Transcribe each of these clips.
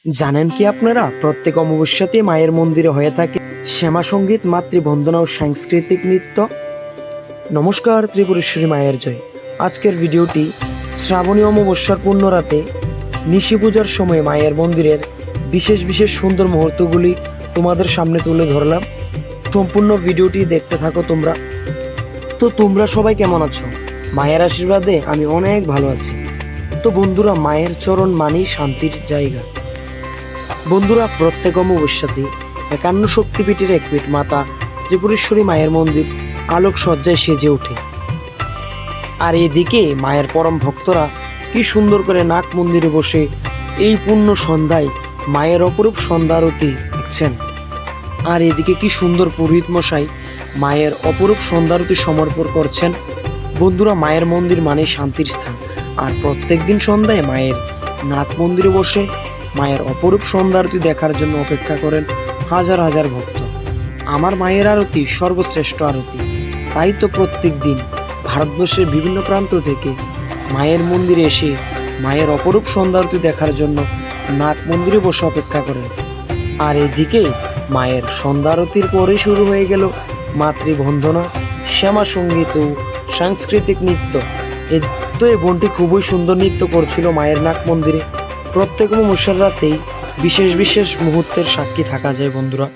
জানেন কি আপনারা, প্রত্যেক অমাবস্যাতে মায়ের মন্দিরে হয়ে থাকে শ্যামা সঙ্গীত, মাতৃবন্দনা ও সাংস্কৃতিক নৃত্য। নমস্কার, ত্রিপুরেশ্বরী মায়ের জয়। আজকের ভিডিওটি শ্রাবণী অমাবস্যার পূর্ণ রাতে নিশি পূজার সময় মায়ের মন্দিরের বিশেষ বিশেষ সুন্দর মুহূর্তগুলি তোমাদের সামনে তুলে ধরলাম। সম্পূর্ণ ভিডিওটি দেখতে থাকো তোমরা। তো তোমরা সবাই কেমন আছো? মায়ের আশীর্বাদে আমি অনেক ভালো আছি। তো বন্ধুরা, মায়ের চরণ মানেই শান্তির জায়গা। বন্ধুরা, প্রত্যেক অমাবস্যাতে 51 শক্তিপীঠের এক পীঠ মাতা ত্রিপুরেশ্বরী মায়ের মন্দির আলোক সজ্জায় সেজে ওঠে। আর এদিকে মায়ের পরম ভক্তরা কি সুন্দর করে নাগ মন্দিরে বসে এই পূর্ণ সন্ধ্যায় মায়ের অপরূপ সন্ধ্যারতি দেখছেন। আর এদিকে কি সুন্দর পুরোহিত মশাই মায়ের অপরূপ সন্ধ্যারতি সমর্পণ করছেন। বন্ধুরা, মায়ের মন্দির মানে শান্তির স্থান। আর প্রত্যেক দিন সন্ধ্যায় মায়ের নাগ মন্দিরে বসে মায়ের অপরূপ সন্ধ্যারতি দেখার জন্য অপেক্ষা করেন হাজার হাজার ভক্ত। আমার মায়ের আরতি সর্বশ্রেষ্ঠ আরতি। তাই তো প্রত্যেক দিন ভারতবর্ষের বিভিন্ন প্রান্ত থেকে মায়ের মন্দিরে এসে মায়ের অপরূপ সন্ধ্যারতি দেখার জন্য নাগ মন্দিরে বসে অপেক্ষা করেন। আর এদিকে মায়ের সন্ধ্যারতির পরে শুরু হয়ে গেল মাতৃবন্দনা, শ্যামা সঙ্গীত ও সাংস্কৃতিক নৃত্য। এই বোনটি খুবই সুন্দর নৃত্য করছিল মায়ের নাগ মন্দিরে। প্রত্যেক অমাবস্যার রাতেই বিশেষ বিশেষ মুহূর্তের সাক্ষী থাকা যায়। বন্ধুরা,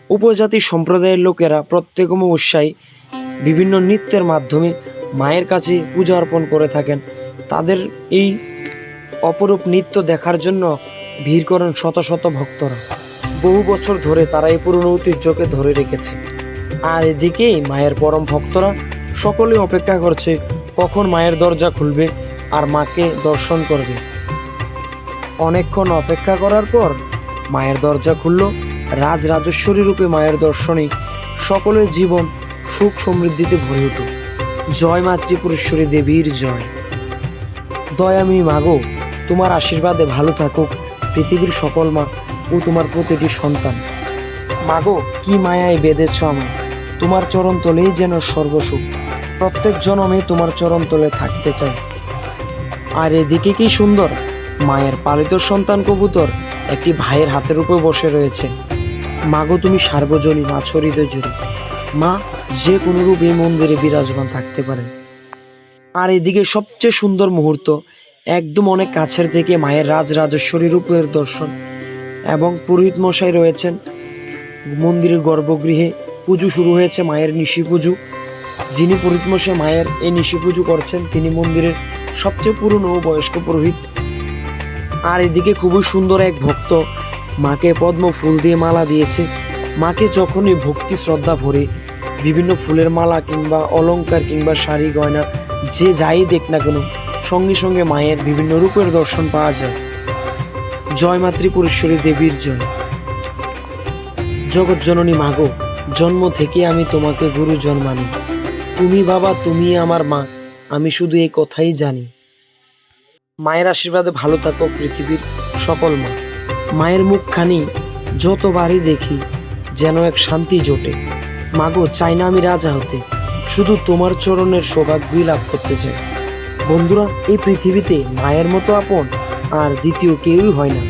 উপজাতি সম্প্রদায়ের লোকেরা প্রত্যেক অমাবস্যায় বিভিন্ন নৃত্যের মাধ্যমে মায়ের কাছে পূজা অর্পণ করে থাকেন। তাদের এই অপরূপ নৃত্য দেখার জন্য ভিড় করেন শত শত ভক্তরা। বহু বছর ধরে তারা এই পুরনো ঐতিহ্যকে ধরে রেখেছে। আর এদিকেই মায়ের পরম ভক্তরা সকলে অপেক্ষা করছে কখন মায়ের দরজা খুলবে আর মাকে দর্শন করবে। অনেকক্ষণ অপেক্ষা করার পর মায়ের দরজা খুলল। রাজরাজেশ্বরী রূপে মায়ের দর্শনে সকলের জীবন সুখ সমৃদ্ধিতে ভরে উঠুক। জয় মা ত্রিপুরেশ্বরী দেবীর জয়। দয়াময়ী মাগো, তোমার আশীর্বাদে ভালো থাকুক পৃথিবীর সকল মা ও তোমার প্রতিটি সন্তান। মাগো, কি মায়ায় বেঁধেছ আমায়, তোমার চরণ তলেই যেন সর্বসুখ। প্রত্যেক জনমে তোমার চরণ তলে থাকতে চাই। আর এদিকে কি সুন্দর, মায়ের পালিত সন্তান কবুতর একটি ভাইয়ের হাতের উপর বসে রয়েছে। মাগো, তুমি সার্বজনীন, আছো হৃদয় জুড়ে। মা যে কোনো রূপ এই মন্দিরে বিরাজমান থাকতে পারেন। আর এদিকে সবচেয়ে সুন্দর মুহূর্ত, একদম অনেক কাছের থেকে মায়ের রাজরাজেশ্বরী রূপের দর্শন। এবং পুরোহিত মশাই রয়েছেন মন্দিরের গর্ভগৃহে। পুজো শুরু হয়েছে, মায়ের নিশি পুজো। যিনি পুরোহিত মশাই মায়ের এই নিশি পুজো করছেন তিনি মন্দিরের সবচেয়ে পুরনো ও বয়স্ক পুরোহিত। আর এদিকে খুবই সুন্দর এক ভক্ত মাকে পদ্ম ফুল দিয়ে মালা দিয়েছে। মাকে যখনই ভক্তি শ্রদ্ধা ভরে বিভিন্ন ফুলের মালা কিংবা অলংকার কিংবা শাড়ি গয়না যে যাই দেখ না কেন, সঙ্গে সঙ্গে মায়ের বিভিন্ন রূপের দর্শন পাওয়া যায়। জয় মা ত্রিপুরেশ্বরী দেবীর জয়। জগৎ জননী মাগো, জন্ম থেকে আমি তোমাকে গুরুজন মানি। তুমি বাবা, তুমি আমার মা, আমি শুধু এই কথাই জানি। মায়ের আশীর্বাদে ভালো থাকো পৃথিবীর সকল মা। মায়ের মুখখানি যতবারই দেখি যেন এক শান্তি জোটে। মাগো, চাই না আমি রাজা হতে, শুধু তোমার চরণের সৌভাগ্যই লাভ করতে চাই। বন্ধুরা, এই পৃথিবীতে মায়ের মতো আপন আর দ্বিতীয় কেউই হয় না।